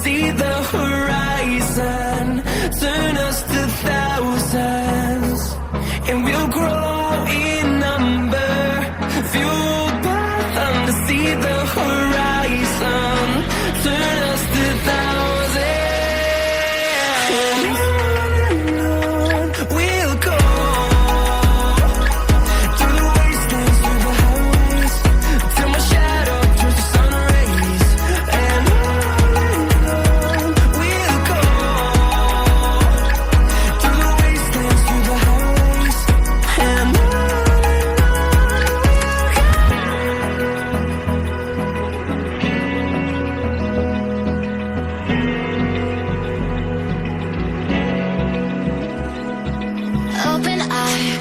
see the horizon, turn us to thousands, and we'll grow in number, fueled by thunder. See the horizon, turn us to thousands, and on we'll go, through the wastelands, through the highways, till my shadow turns to sun rays. And on we'll go, through the wastelands, through the highways, and on. Open eye,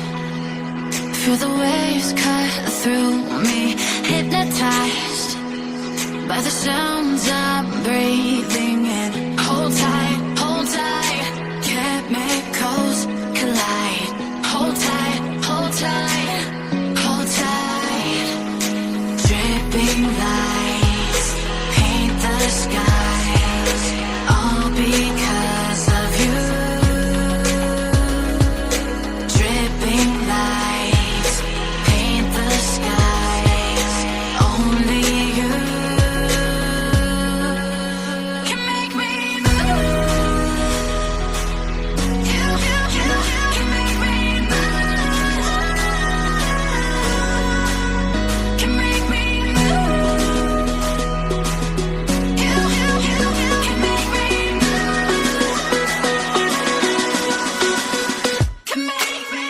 feel the waves cut through me, hypnotized by the sounds I'm breathing in. Hold tight, chemicals collide. Hold tight, hold tight, hold tight. Dripping lights paint the skies, all because of you. Dripping lights paint the skies, only you can make me move. You can make me move. Can make me move. You can make me move. Can make me.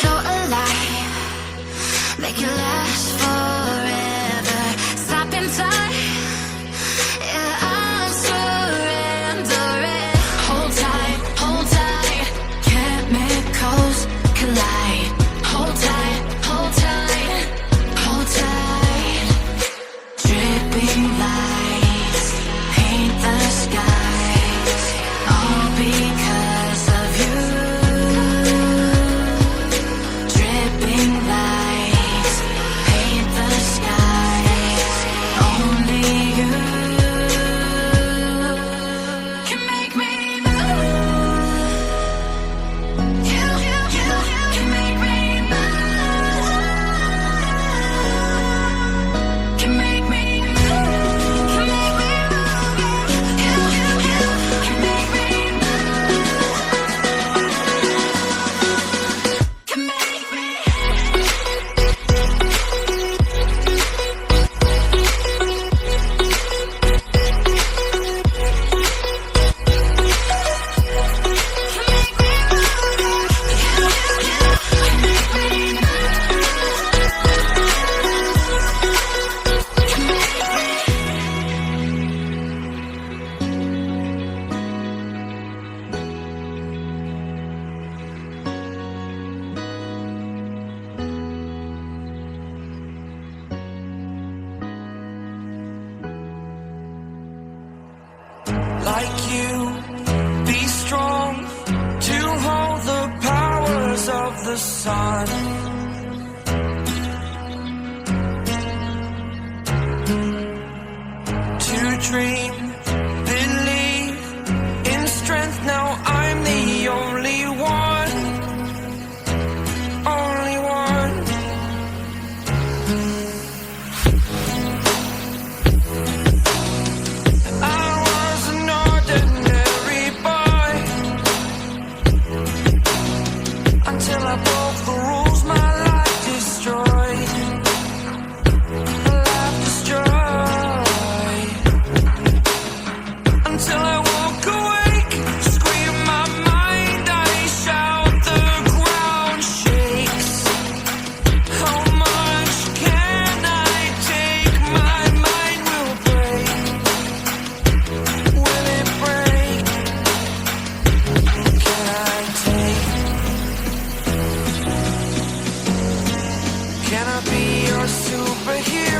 So alive, make it last forever. Stop in time, yeah, I'm surrendering. Hold tight, chemicals collide. Hold tight, hold tight, hold tight. Dripping lights paint the skies, all because of you. Dripping lights paint the skies, only you can make me move. You can make me move. Can make me move. Can make me move. You can make me move. Can make me. Like you, be strong to hold the powers of the sun. To dream, believe in strength. Now I'm the only one, only one. I was an ordinary boy until I broke the rules. My life destroyed, my life destroyed. be your superhero.